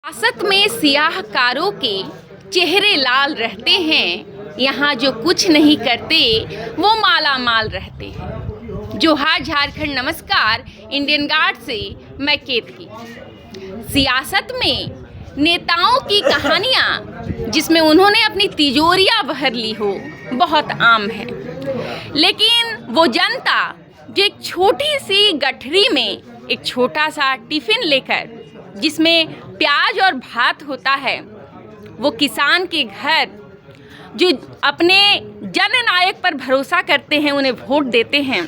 सियासत में सियाहकारों के चेहरे लाल रहते हैं। यहाँ जो कुछ नहीं करते वो माला माल रहते हैं। जोहार झारखंड, नमस्कार। इंडियन गार्ड से मैं केतकी। सियासत में नेताओं की कहानियाँ जिसमें उन्होंने अपनी तिजोरियाँ बहर ली हो बहुत आम है, लेकिन वो जनता जो एक छोटी सी गठरी में एक छोटा सा टिफ़िन लेकर जिसमें प्याज और भात होता है, वो किसान के घर जो अपने जननायक पर भरोसा करते हैं, उन्हें वोट देते हैं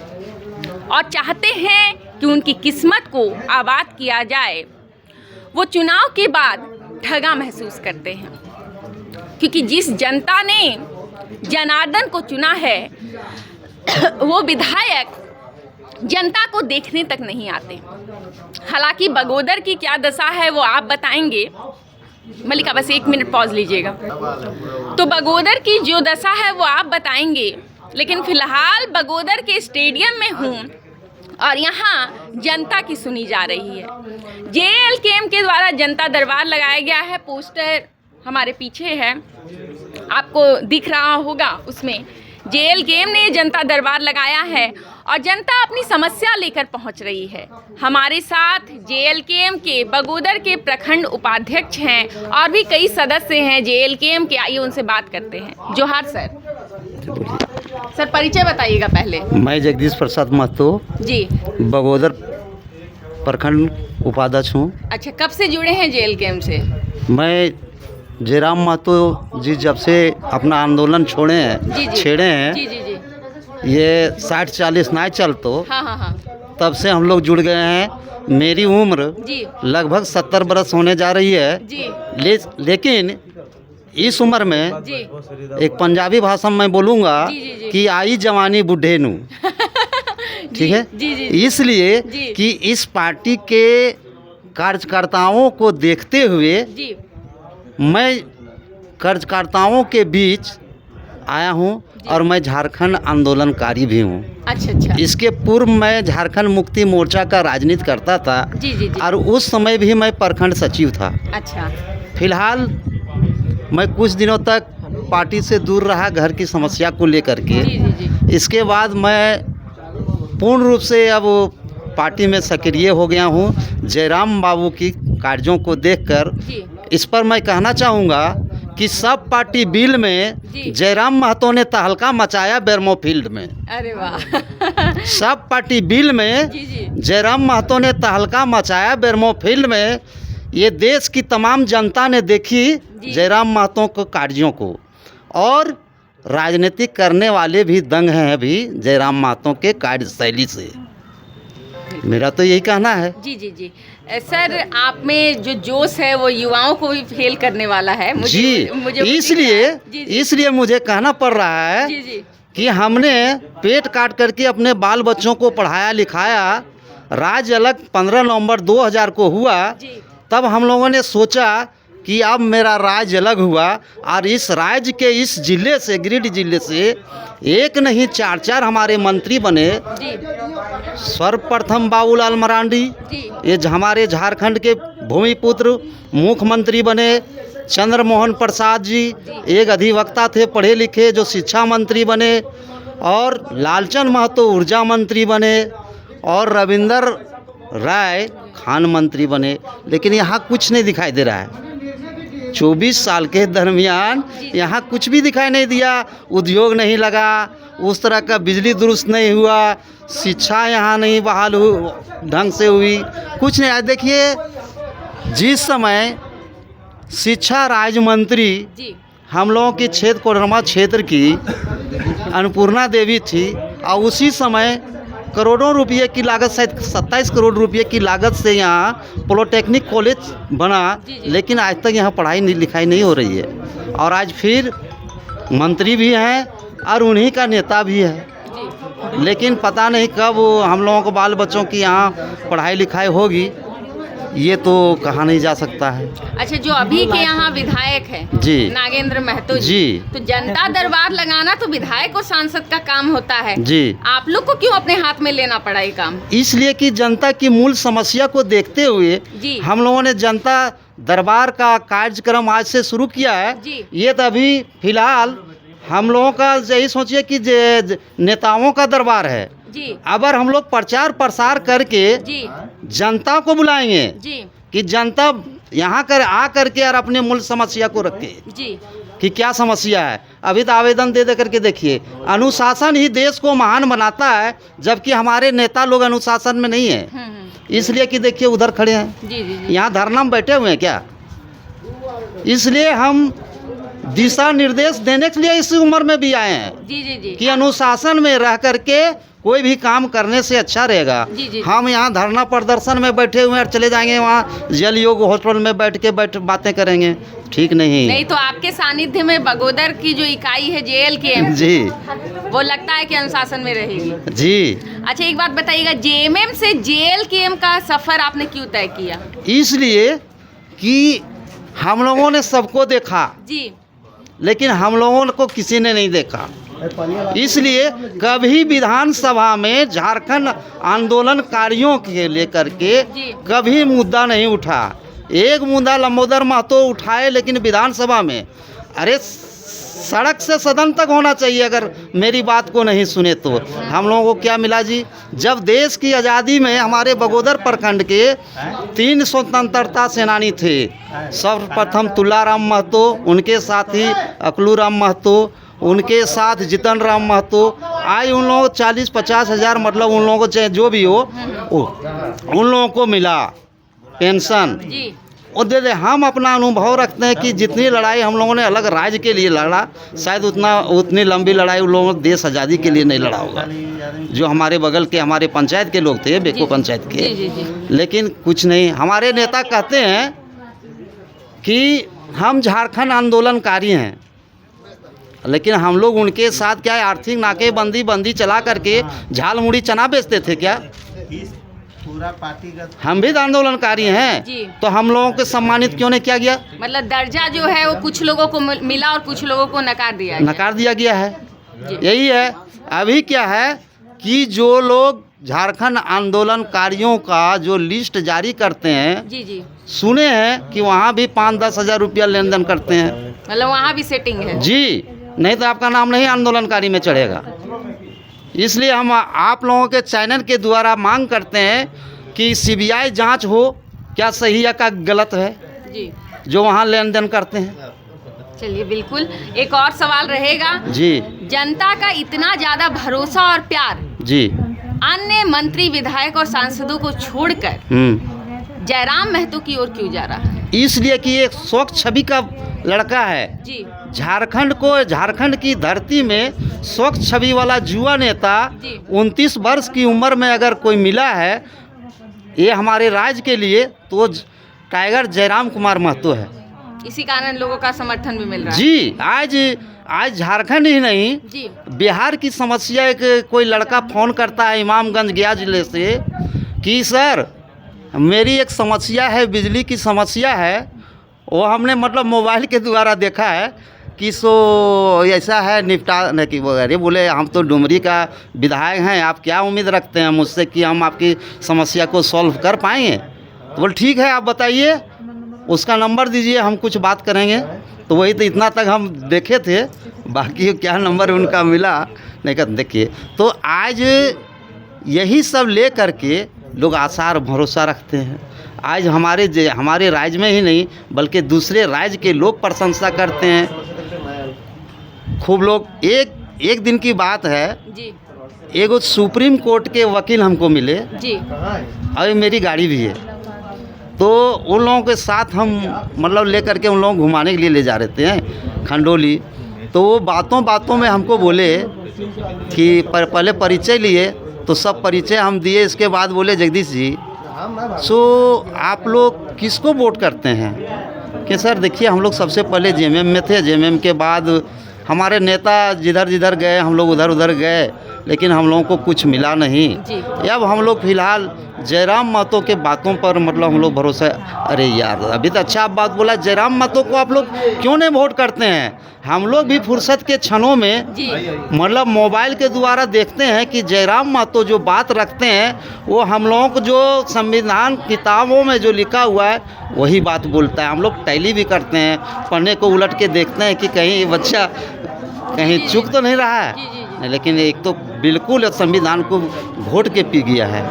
और चाहते हैं कि उनकी किस्मत को आबाद किया जाए, वो चुनाव के बाद ठगा महसूस करते हैं। क्योंकि जिस जनता ने जनार्दन को चुना है वो विधायक जनता को देखने तक नहीं आते। हालांकि बगोदर की क्या दशा है वो आप बताएंगे। मलिका बस 1 मिनट पॉज लीजिएगा। तो बगोदर की जो दशा है वो आप बताएंगे, लेकिन फ़िलहाल बगोदर के स्टेडियम में हूँ और यहाँ जनता की सुनी जा रही है। JLKM के द्वारा जनता दरबार लगाया गया है। पोस्टर हमारे पीछे है, आपको दिख रहा होगा। उसमें JLKM ने जनता दरबार लगाया है और जनता अपनी समस्या लेकर पहुंच रही है। हमारे साथ JLKM के बगोदर के प्रखंड उपाध्यक्ष हैं और भी कई सदस्य हैं JLKM के। आइए उनसे बात करते हैं। जोहार सर। सर परिचय बताइएगा पहले। मैं जगदीश प्रसाद महतो जी, बगोदर प्रखंड उपाध्यक्ष हूँ। अच्छा, कब से जुड़े हैं JLKM से? मैं जयराम महतो जी जब से अपना आंदोलन छेड़े हैं, जी जी जी, ये 60-40 ना चल तो हाँ, तब से हम लोग जुड़ गए हैं। मेरी उम्र जी लगभग 70 बरस होने जा रही है जी लेकिन इस उम्र में जी एक पंजाबी भाषा में बोलूँगा जी। कि आई जवानी बूढ़े नू। ठीक है जी जी इसलिए जी। कि इस पार्टी के कार्यकर्ताओं को देखते हुए जी मैं कार्यकर्ताओं के बीच आया हूं और मैं झारखंड आंदोलनकारी भी हूं। अच्छा। इसके पूर्व मैं झारखंड मुक्ति मोर्चा का राजनीति करता था जी और उस समय भी मैं प्रखंड सचिव था। अच्छा। फिलहाल मैं कुछ दिनों तक पार्टी से दूर रहा घर की समस्या को लेकर के। जी। इसके बाद मैं पूर्ण रूप से अब पार्टी में सक्रिय हो गया हूं। जयराम बाबू की कार्यों को देखकर इस पर मैं कहना चाहूँगा कि सब पार्टी बिल में जयराम महतो ने तहलका मचाया बेरमो फील्ड में। अरे वाह। सब पार्टी बिल में जयराम महतो ने तहलका मचाया बेरमो फील्ड में। ये देश की तमाम जनता ने देखी जयराम महतो के कार्यों को और राजनीति करने वाले भी दंग हैं अभी जयराम महतो के कार्यशैली से। मेरा तो यही कहना है। जी सर, आप में जो जोश है वो युवाओं को भी फेल करने वाला है। मुझे इसलिए मुझे कहना पड़ रहा है कि हमने पेट काट करके अपने बाल बच्चों को पढ़ाया लिखाया। राज्य अलग 15 नवंबर 2000 को हुआ, तब हम लोगों ने सोचा कि अब मेरा राज्य अलग हुआ और इस राज्य के इस जिले से, गिरिडीह जिले से एक नहीं 4 हमारे मंत्री बने। सर्वप्रथम बाबूलाल मरांडी, ये हमारे झारखंड के भूमिपुत्र मुख्यमंत्री बने। चंद्रमोहन प्रसाद जी एक अधिवक्ता थे, पढ़े लिखे, जो शिक्षा मंत्री बने। और लालचंद महतो ऊर्जा मंत्री बने और रविंदर राय खान मंत्री बने। लेकिन यहाँ कुछ नहीं दिखाई दे रहा है। 24 साल के दरमियान यहाँ कुछ भी दिखाई नहीं दिया। उद्योग नहीं लगा, उस तरह का बिजली दुरुस्त नहीं हुआ, शिक्षा यहाँ नहीं बहाल ढंग से हुई, कुछ नहीं। आज देखिए, जिस समय शिक्षा राज्य मंत्री हम लोगों की क्षेत्र कोडरमा क्षेत्र की अन्नपूर्णा देवी थी और उसी समय करोड़ों रुपये की लागत, शायद 27 करोड़ रुपये की लागत से यहाँ पॉलिटेक्निक कॉलेज बना, लेकिन आज तक यहाँ पढ़ाई लिखाई नहीं हो रही है। और आज फिर मंत्री भी हैं और उन्हीं का नेता भी है, लेकिन पता नहीं कब हम लोगों को बाल बच्चों की यहाँ पढ़ाई लिखाई होगी। ये तो कहा नहीं जा सकता है। अच्छा, जो अभी के यहाँ विधायक है जी नागेंद्र महतो जी, तो जनता दरबार लगाना तो विधायक और सांसद का काम होता है जी। आप लोग को क्यों अपने हाथ में लेना पड़ा ये काम? इसलिए कि जनता की मूल समस्या को देखते हुए जी। हम लोगों ने जनता दरबार का कार्यक्रम आज से शुरू किया है जी। ये तो अभी फिलहाल हम लोगों का यही सोचिए कि नेताओं का दरबार है जी अगर हम लोग प्रचार प्रसार करके जी जनता को बुलाएंगे जी कि जनता यहाँ कर आ करके और अपने मूल समस्या को रखे जी कि क्या समस्या है। अभी तो आवेदन दे करके देखिए, अनुशासन ही देश को महान बनाता है, जबकि हमारे नेता लोग अनुशासन में नहीं है। इसलिए कि देखिए उधर खड़े हैं, जी जी यहाँ धरना में बैठे हुए हैं क्या। इसलिए हम दिशा निर्देश देने के लिए इस उम्र में भी आए हैं जी जी जी कि अनुशासन में रह करके कोई भी काम करने से अच्छा रहेगा। जी, जी। हम यहाँ धरना प्रदर्शन में बैठे हुए हैं और चले जाएंगे वहाँ जल योग होटल में बैठ बातें करेंगे, ठीक नहीं। नहीं तो आपके सानिध्य में बगोदर की जो इकाई है JLKM जी वो लगता है कि अनुशासन में रहेगी। जी। अच्छा, एक बात बताइएगा, JMM से JLKM का सफर आपने क्यों तय किया? इसलिए कि हम लोगों ने सबको देखा जी लेकिन हम लोगों को किसी ने नहीं देखा। इसलिए कभी विधानसभा में झारखंड आंदोलनकारियों के लेकर के जी। कभी मुद्दा नहीं उठा। एक मुद्दा लंबोदर महतो उठाए लेकिन विधानसभा में, अरे सड़क से सदन तक होना चाहिए। अगर मेरी बात को नहीं सुने तो हम लोगों को क्या मिला जी, जब देश की आज़ादी में हमारे बगोदर प्रखंड के 3 स्वतंत्रता सेनानी थे। सर्वप्रथम तुलाराम महतो, उनके साथ ही अकलूराम महतो, उनके साथ जितन राम महतो। आज उन लोगों को 40-50 हज़ार, मतलब उन लोगों को चाहे जो भी हो उन लोगों को मिला पेंशन। जी और दे हम अपना अनुभव रखते हैं कि जितनी लड़ाई हम लोगों ने अलग राज्य के लिए लड़ा, शायद उतनी लंबी लड़ाई उन लोगों ने देश आज़ादी के लिए नहीं लड़ा होगा। जो हमारे बगल के हमारे पंचायत के लोग थे, बेको पंचायत के, जी जी लेकिन कुछ नहीं। हमारे नेता कहते हैं कि हम झारखंड आंदोलनकारी हैं, लेकिन हम लोग उनके साथ क्या आर्थिक नाकेबंदी चला करके झाल मुड़ी चना बेचते थे क्या? पूरा पार्टीगत हम भी तो आंदोलनकारी हैं जी। तो हम लोगों के सम्मानित क्यों नहीं किया गया? मतलब दर्जा जो है वो कुछ लोगों को मिला और कुछ लोगों को नकार दिया गया। नकार दिया गया है। जी। यही है। अभी क्या है कि जो लोग झारखंड आंदोलनकारियों का जो लिस्ट जारी करते हैं, जी जी, सुने हैं कि वहाँ भी 5-10 हज़ार रुपया लेन देन करते हैं। मतलब वहाँ भी सेटिंग है जी, नहीं तो आपका नाम नहीं आंदोलनकारी में चढ़ेगा। इसलिए हम आप लोगों के चैनल के द्वारा मांग करते हैं कि CBI जांच हो, क्या सही है क्या गलत है जी। जो वहाँ लेन देन करते हैं। चलिए, बिल्कुल। एक और सवाल रहेगा जी जनता का इतना ज़्यादा भरोसा और प्यार जी। अन्य मंत्री विधायक और सांसदों को छोड़कर जयराम महतो की ओर क्यों जा रहा है? इसलिए कि एक स्वच्छ छवि का लड़का है। जी झारखंड की धरती में स्वच्छ छवि वाला युवा नेता जी। 29 वर्ष की उम्र में अगर कोई मिला है ये हमारे राज्य के लिए, तो टाइगर जयराम कुमार महतो है। इसी कारण लोगों का समर्थन भी मिल रहा है। जी, आज झारखंड ही नहीं, जी बिहार की समस्या एक कोई लड़का फ़ोन करता है इमामगंज गया जिले से कि सर मेरी एक समस्या है, बिजली की समस्या है। वो हमने मतलब मोबाइल के द्वारा देखा है कि सो ऐसा है निपटा की वगैरह। बोले हम तो डुमरी का विधायक हैं, आप क्या उम्मीद रखते हैं मुझसे कि हम आपकी समस्या को सॉल्व कर पाएंगे? तो बोले ठीक है, आप बताइए, उसका नंबर दीजिए, हम कुछ बात करेंगे। तो वही तो इतना तक हम देखे थे, बाकी क्या नंबर उनका मिला नहीं कर। देखिए, तो आज यही सब ले करके लोग आशा और भरोसा रखते हैं। आज हमारे राज्य में ही नहीं बल्कि दूसरे राज्य के लोग प्रशंसा करते हैं खूब लोग। एक दिन की बात है जी एगो सुप्रीम कोर्ट के वकील हमको मिले जी और मेरी गाड़ी भी है, तो उन लोगों के साथ हम मतलब लेकर के उन लोगों को घुमाने के लिए ले जा रहे थे खंडोली। तो वो बातों में हमको बोले कि पहले परिचय लिए, तो सब परिचय हम दिए। इसके बाद बोले जगदीश जी आप लोग किसको वोट करते हैं? कि सर देखिए हम लोग सबसे पहले JMM में थे, JMM के बाद हमारे नेता जिधर गए हम लोग उधर गए, लेकिन हम लोगों को कुछ मिला नहीं। जी। अब हम लोग फिलहाल जयराम महतो के बातों पर मतलब हम लोग भरोसा, अरे यार अभी तो अच्छा आप बात बोला, जयराम महतो को आप लोग क्यों नहीं वोट करते हैं? हम लोग भी फुर्सत के क्षणों में जी मतलब मोबाइल के द्वारा देखते हैं कि जयराम महतो जो बात रखते हैं वो हम लोगों को जो संविधान किताबों में जो लिखा हुआ है वही बात बोलता है। हम लोग टैली भी करते हैं, पढ़ने को उलट के देखते हैं कि कहीं ये बच्चा कहीं चूक तो नहीं रहा है। नहीं, लेकिन एक तो बिल्कुल संविधान को घोट के पी गया है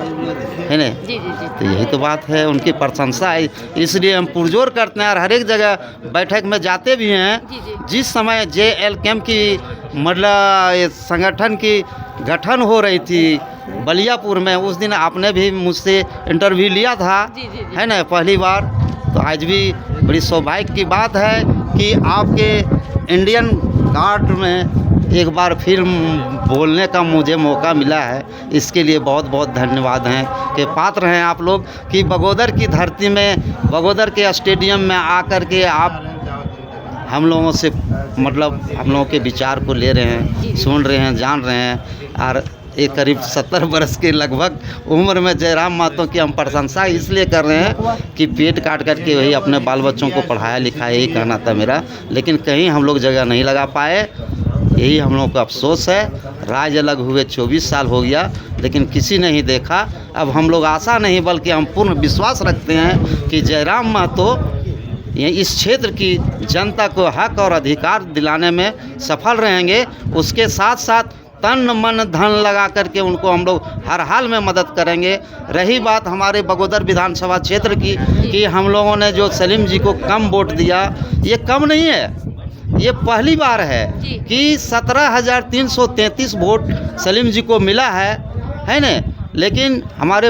ना। जी जी जी तो यही तो बात है, उनकी प्रशंसा है, इसलिए हम पुरजोर करते हैं और हर एक जगह बैठक में जाते भी हैं। जी जी जिस समय JL कैम्प की मतलब ये संगठन की गठन हो रही थी बलियापुर में, उस दिन आपने भी मुझसे इंटरव्यू लिया था, जी जी जी है ना, पहली बार। तो आज भी बड़ी सौभाग्य की बात है कि आपके इंडियन गार्ड में एक बार फिर बोलने का मुझे मौका मिला है। इसके लिए बहुत बहुत धन्यवाद हैं कि पात्र हैं आप लोग कि बगोदर की धरती में, बगोदर के स्टेडियम में आकर के आप हम लोगों से मतलब हम लोगों के विचार को ले रहे हैं, सुन रहे हैं, जान रहे हैं। और एक करीब 70 वर्ष के लगभग उम्र में जयराम महतो की हम प्रशंसा इसलिए कर रहे हैं कि पेट काट कर के वही अपने बाल बच्चों को पढ़ाया लिखाया, यही कहना था मेरा। लेकिन कहीं हम लोग जगह नहीं लगा पाए, यही हम लोगों का अफसोस है। राज अलग हुए 24 साल हो गया लेकिन किसी ने ही देखा। अब हम लोग आशा नहीं बल्कि हम पूर्ण विश्वास रखते हैं कि जयराम महतो ये इस क्षेत्र की जनता को हक और अधिकार दिलाने में सफल रहेंगे। उसके साथ साथ तन मन धन लगा करके उनको हम लोग हर हाल में मदद करेंगे। रही बात हमारे बगोदर विधानसभा क्षेत्र की कि हम लोगों ने जो सलीम जी को कम वोट दिया, ये कम नहीं है, ये पहली बार है कि 17,333 वोट सलीम जी को मिला है ना। लेकिन हमारे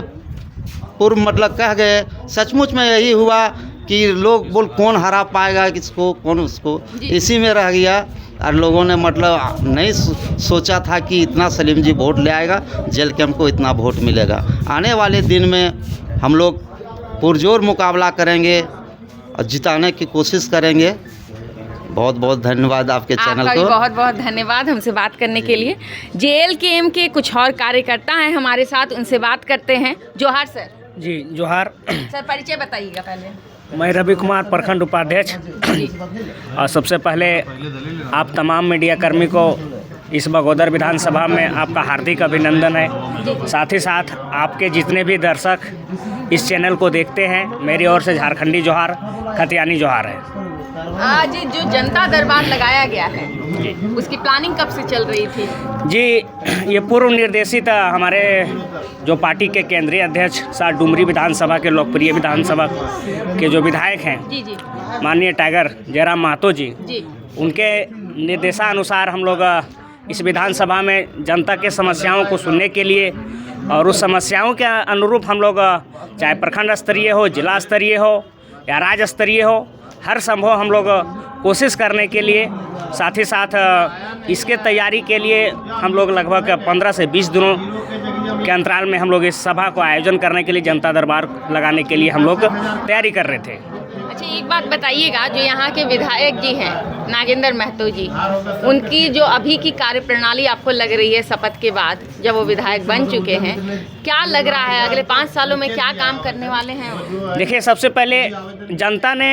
पूर्व मतलब कह गए, सचमुच में यही हुआ कि लोग बोल कौन हरा पाएगा किसको, कौन उसको, इसी में रह गया। और लोगों ने मतलब नहीं सोचा था कि इतना सलीम जी वोट ले आएगा, जेल कैम्प को इतना वोट मिलेगा। आने वाले दिन में हम लोग पुरजोर मुकाबला करेंगे और जिताने की कोशिश करेंगे। बहुत बहुत धन्यवाद आपके चैनल आपका को। भी बहुत बहुत धन्यवाद हमसे बात करने के लिए। JLKM के कुछ और कार्यकर्ता हैं हमारे साथ, उनसे बात करते हैं। जोहार सर। जी जोहार। सर परिचय बताइएगा पहले। मैं रवि कुमार प्रखंड उपाध्यक्ष। और सबसे पहले आप तमाम मीडिया कर्मी को इस बगोदर विधानसभा में आपका हार्दिक अभिनंदन है। साथ ही साथ आपके जितने भी दर्शक इस चैनल को देखते हैं, मेरी ओर से झारखंडी जोहार, खतियानी जोहार है। आज जो जनता दरबार लगाया गया है उसकी प्लानिंग कब से चल रही थी? जी ये पूर्व निर्देशित हमारे जो पार्टी के केंद्रीय अध्यक्ष साथ डुमरी विधानसभा के लोकप्रिय विधानसभा के जो विधायक हैं जी जी माननीय टाइगर जयराम महतो जी, जी उनके निर्देशानुसार हम लोग इस विधानसभा में जनता के समस्याओं को सुनने के लिए और उस समस्याओं के अनुरूप हम लोग चाहे प्रखंड स्तरीय हो, जिला स्तरीय हो या राज्य स्तरीय हो, हर संभव हम लोग कोशिश करने के लिए, साथ ही साथ इसके तैयारी के लिए हम लोग लगभग 15 से 20 दिनों के अंतराल में हम लोग इस सभा को आयोजन करने के लिए, जनता दरबार लगाने के लिए हम लोग तैयारी कर रहे थे। अच्छा एक बात बताइएगा, जो यहाँ के विधायक जी हैं नागेंद्र महतो जी, उनकी जो अभी की कार्यप्रणाली आपको लग रही है शपथ के बाद जब वो विधायक बन चुके हैं, क्या लग रहा है अगले 5 सालों में क्या काम करने वाले हैं? देखिए सबसे पहले जनता ने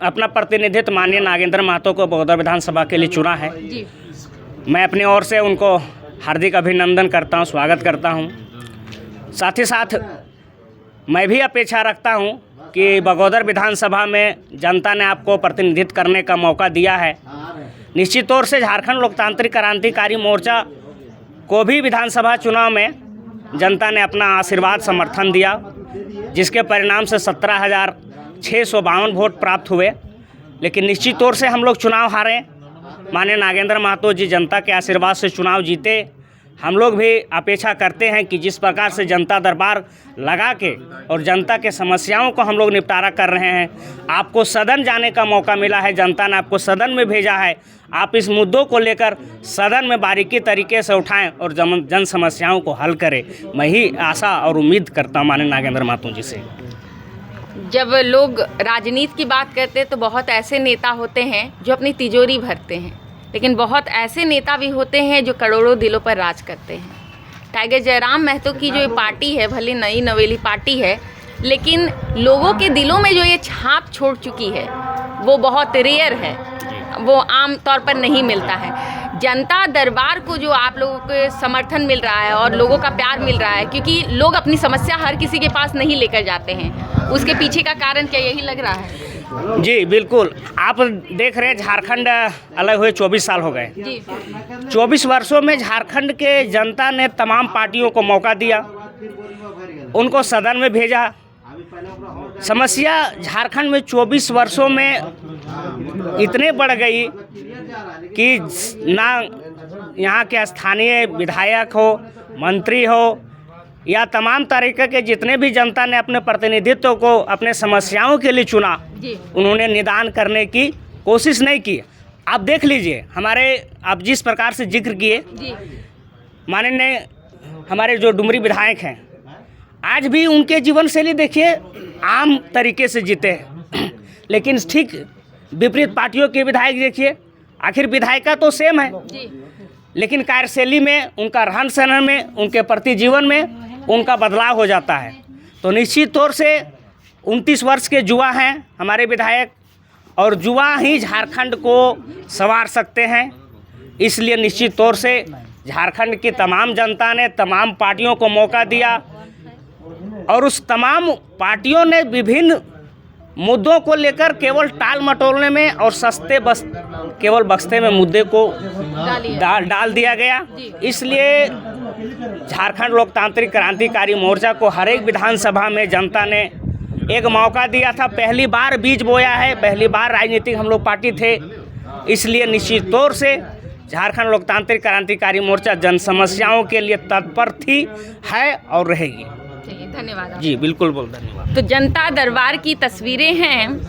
अपना प्रतिनिधित्व माननीय नागेंद्र महतो को बगोदर विधानसभा के लिए चुना है। जी मैं अपनी ओर से उनको हार्दिक अभिनंदन करता हूं, स्वागत करता हूं। साथ ही साथ मैं भी अपेक्षा रखता हूं कि बगोदर विधानसभा में जनता ने आपको प्रतिनिधित्व करने का मौका दिया है। निश्चित तौर से झारखंड लोकतांत्रिक क्रांतिकारी मोर्चा को भी विधानसभा चुनाव में जनता ने अपना आशीर्वाद समर्थन दिया, जिसके परिणाम से 17,652 वोट प्राप्त हुए। लेकिन निश्चित तौर से हम लोग चुनाव हारे, माननीय नागेंद्र महतो जी जनता के आशीर्वाद से चुनाव जीते। हम लोग भी अपेक्षा करते हैं कि जिस प्रकार से जनता दरबार लगा के और जनता के समस्याओं को हम लोग निपटारा कर रहे हैं, आपको सदन जाने का मौका मिला है, जनता ने आपको सदन में भेजा है, आप इस मुद्दों को लेकर सदन में बारीकी तरीके से उठाएं और जन समस्याओं को हल करें। मैं ही आशा और उम्मीद करता हूं माननीय नागेंद्र महतो जी से। जब लोग राजनीति की बात करते हैं तो बहुत ऐसे नेता होते हैं जो अपनी तिजोरी भरते हैं, लेकिन बहुत ऐसे नेता भी होते हैं जो करोड़ों दिलों पर राज करते हैं। टाइगर जयराम महतो की जो ये पार्टी है, भले नई नवेली पार्टी है, लेकिन लोगों के दिलों में जो ये छाप छोड़ चुकी है वो बहुत रेयर है, वो आम तौर पर नहीं मिलता है। जनता दरबार को जो आप लोगों को समर्थन मिल रहा है और लोगों का प्यार मिल रहा है, क्योंकि लोग अपनी समस्या हर किसी के पास नहीं लेकर जाते हैं, उसके पीछे का कारण क्या यही लग रहा है? जी बिल्कुल, आप देख रहे हैं झारखंड अलग हुए 24 साल हो गए जी 24 वर्षों में झारखंड के जनता ने तमाम पार्टियों को मौका दिया, उनको सदन में भेजा। समस्या झारखंड में 24 वर्षों में इतने बढ़ गई कि ना यहाँ के स्थानीय विधायक हो, मंत्री हो या तमाम तरीके के जितने भी जनता ने अपने प्रतिनिधित्व को अपने समस्याओं के लिए चुना, उन्होंने निदान करने की कोशिश नहीं की। आप देख लीजिए, हमारे आप जिस प्रकार से जिक्र किए, माननीय हमारे जो डुमरी विधायक हैं, आज भी उनके जीवन शैली देखिए आम तरीके से जीते हैं, लेकिन ठीक विपरीत पार्टियों के विधायक देखिए, आखिर विधायिका तो सेम है, लेकिन कार्यशैली में, उनका रहन सहन में, उनके प्रति जीवन में उनका बदलाव हो जाता है। तो निश्चित तौर से 29 वर्ष के युवा हैं हमारे विधायक, और युवा ही झारखंड को संवार सकते हैं। इसलिए निश्चित तौर से झारखंड की तमाम जनता ने तमाम पार्टियों को मौका दिया, और उस तमाम पार्टियों ने विभिन्न मुद्दों को लेकर केवल टाल मटोलने में और केवल बक्से में मुद्दे को डाल दिया गया। इसलिए झारखंड लोकतांत्रिक क्रांतिकारी मोर्चा को हर एक विधानसभा में जनता ने एक मौका दिया था। पहली बार बीज बोया है, पहली बार राजनीतिक हम लोग पार्टी थे, इसलिए निश्चित तौर से झारखंड लोकतांत्रिक क्रांतिकारी मोर्चा जन समस्याओं के लिए तत्पर थी, है और रहेगी। धन्यवाद जी बिल्कुल धन्यवाद। तो जनता दरबार की तस्वीरें हैं,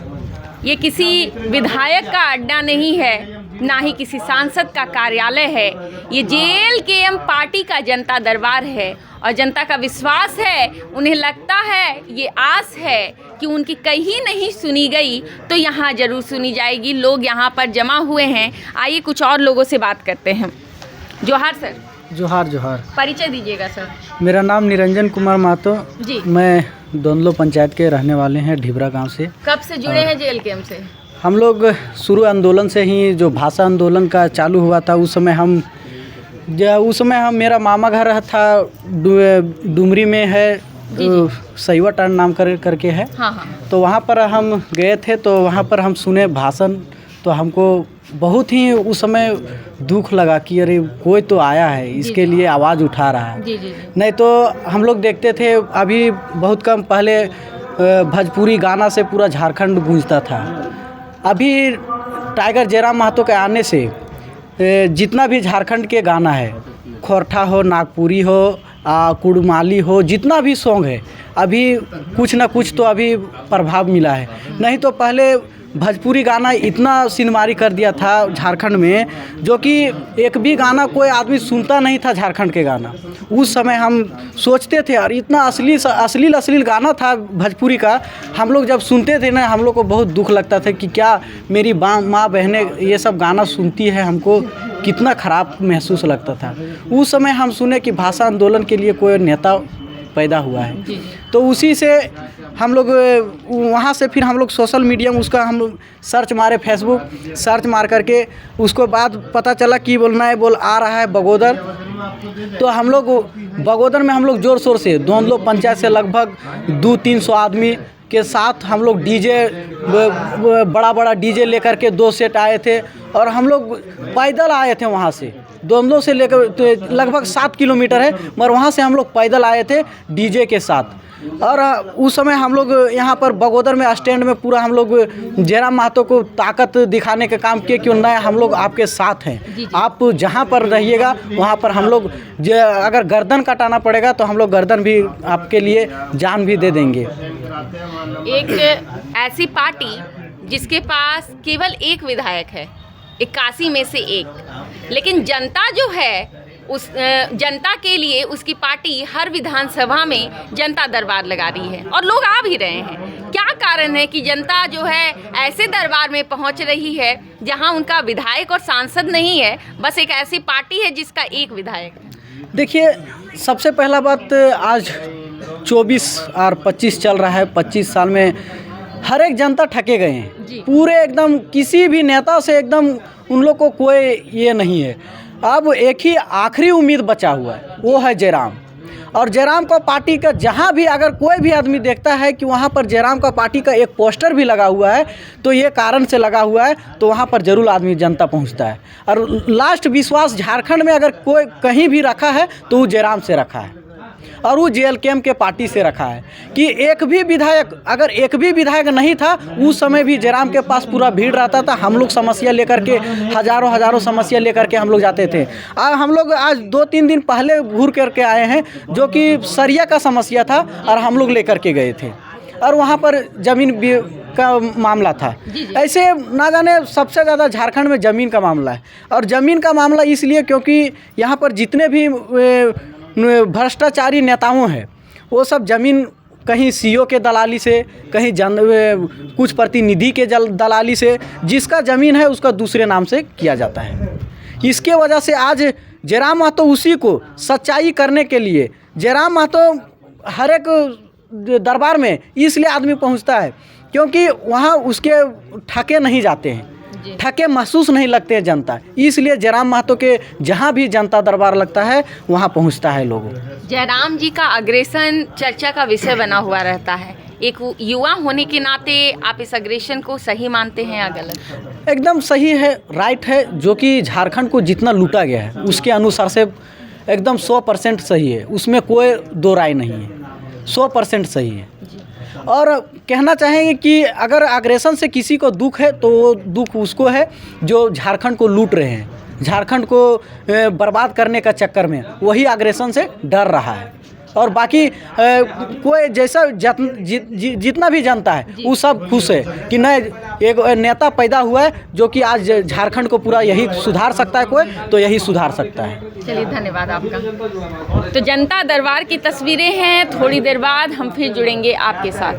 ये किसी विधायक का अड्डा नहीं है, ना ही किसी सांसद का कार्यालय है, ये JLKM पार्टी का जनता दरबार है। और जनता का विश्वास है, उन्हें लगता है, ये आस है कि उनकी कहीं नहीं सुनी गई तो यहाँ ज़रूर सुनी जाएगी। लोग यहाँ पर जमा हुए हैं, आइए कुछ और लोगों से बात करते हैं। जोहार सर। जोहार जोहार। परिचय दीजिएगा सर। मेरा नाम निरंजन कुमार महतो जी। मैं दोनलो पंचायत के रहने वाले हैं, ढिबरा गांव से। कब से जुड़े हैं JLKM से? हम लोग शुरू आंदोलन से ही, जो भाषा आंदोलन का चालू हुआ था, उस समय हम मेरा मामा घर था डुमरी में है, सईवाटान नाम करके है। हाँ। तो वहाँ पर हम गए थे, तो वहाँ पर हम सुने भाषण, तो हमको बहुत ही उस समय दुख लगा कि अरे कोई तो आया है, इसके लिए आवाज़ उठा रहा है। जी। नहीं तो हम लोग देखते थे, अभी बहुत कम पहले भोजपुरी गाना से पूरा झारखंड गूंजता था। अभी टाइगर जयराम महतो के आने से जितना भी झारखंड के गाना है, खोरठा हो, नागपुरी हो, कुड़माली हो, जितना भी सॉन्ग है, अभी कुछ ना कुछ तो अभी प्रभाव मिला है। नहीं तो पहले भोजपुरी गाना इतना सिनेमारी कर दिया था झारखंड में, जो कि एक भी गाना कोई आदमी सुनता नहीं था झारखंड के गाना। उस समय हम सोचते थे, और इतना अश्लील गाना था भोजपुरी का, हम लोग जब सुनते थे ना, हम लोग को बहुत दुख लगता था कि क्या मेरी माँ बहनें ये सब गाना सुनती है, हमको कितना ख़राब महसूस लगता था। उस समय हम सुने कि भाषा आंदोलन के लिए कोई नेता पैदा हुआ है, तो उसी से हम लोग वहाँ से फिर हम लोग सोशल मीडिया में उसका हम सर्च मारे, फेसबुक सर्च मार करके उसको बाद पता चला कि आ रहा है बगोदर। तो हम लोग बगोदर में हम लोग ज़ोर शोर से दोनों पंचायत से लगभग 200-300 आदमी के साथ हम लोग बड़ा डीजे लेकर के 2 सेट आए थे, और हम लोग पैदल आए थे वहाँ से, दोनों से लेकर तो लगभग 7 किलोमीटर है, मगर वहाँ से हम लोग पैदल आए थे डीजे के साथ। और उस समय हम लोग यहाँ पर बगोदर में स्टैंड में पूरा हम लोग जयराम महतो को ताकत दिखाने का काम किए कि नहीं, हम लोग आपके साथ हैं, आप जहाँ पर रहिएगा वहाँ पर हम लोग अगर गर्दन कटाना पड़ेगा तो हम लोग गर्दन भी आपके लिए जान भी दे देंगे। एक ऐसी पार्टी जिसके पास केवल एक विधायक है, 81 में से एक, लेकिन जनता जो है उस जनता के लिए उसकी पार्टी हर विधानसभा में जनता दरबार लगा रही है, और लोग आ भी रहे हैं। क्या कारण है कि जनता जो है ऐसे दरबार में पहुंच रही है जहां उनका विधायक और सांसद नहीं है, बस एक ऐसी पार्टी है जिसका एक विधायक है? देखिए, सबसे पहला बात, आज 24 और 25 चल रहा है। 25 साल में हर एक जनता ठके गए हैं पूरे, एकदम किसी भी नेता से एकदम उन लोग को कोई ये नहीं है। अब एक ही आखिरी उम्मीद बचा हुआ है, वो है जयराम। और जयराम का पार्टी का जहाँ भी अगर कोई भी आदमी देखता है कि वहाँ पर जयराम का पार्टी का एक पोस्टर भी लगा हुआ है, तो ये कारण से लगा हुआ है, तो वहाँ पर जरूर आदमी जनता पहुँचता है। और लास्ट विश्वास झारखंड में अगर कोई कहीं भी रखा है तो वो जयराम से रखा है, और वो JLKM के पार्टी से रखा है कि एक भी विधायक नहीं था उस समय भी जयराम के पास पूरा भीड़ रहता था। हम लोग समस्या लेकर के हज़ारों समस्या लेकर के हम लोग जाते थे। हम लोग आज 2-3 दिन पहले घूर करके आए हैं, जो कि सरिया का समस्या था और हम लोग लेकर के गए थे, और वहाँ पर ज़मीन का मामला था। ऐसे ना जाने सबसे ज़्यादा झारखंड में ज़मीन का मामला है। और ज़मीन का मामला इसलिए क्योंकि यहाँ पर जितने भी भ्रष्टाचारी नेताओं हैं, वो सब ज़मीन कहीं CO के दलाली से, कहीं कुछ प्रतिनिधि के दलाली से, जिसका ज़मीन है उसका दूसरे नाम से किया जाता है। इसके वजह से आज जयराम महतो उसी को सच्चाई करने के लिए, जयराम महतो हर एक दरबार में इसलिए आदमी पहुंचता है क्योंकि वहाँ उसके ठके नहीं जाते हैं, ठके महसूस नहीं लगते हैं जनता, इसलिए जयराम महतो के जहाँ भी जनता दरबार लगता है वहाँ पहुँचता है लोगों। जयराम जी का अग्रेसन चर्चा का विषय बना हुआ रहता है। एक युवा होने के नाते आप इस अग्रेसन को सही मानते हैं या गलत? एकदम सही है, राइट है। जो कि झारखंड को जितना लूटा गया है उसके अनुसार से एकदम 100% सही है, उसमें कोई दो राय नहीं है, 100% सही है। और कहना चाहेंगे कि अगर अग्रेसन से किसी को दुख है तो वो दुख उसको है जो झारखंड को लूट रहे हैं, झारखंड को बर्बाद करने का चक्कर में वही अग्रेसन से डर रहा है। और बाकी कोई जैसा जितना भी जनता है वो सब खुश है कि नहीं, एक नेता पैदा हुआ है जो कि आज झारखंड को पूरा यही सुधार सकता है, कोई तो यही सुधार सकता है। चलिए, धन्यवाद आपका। तो जनता दरबार की तस्वीरें हैं, थोड़ी देर बाद हम फिर जुड़ेंगे आपके साथ।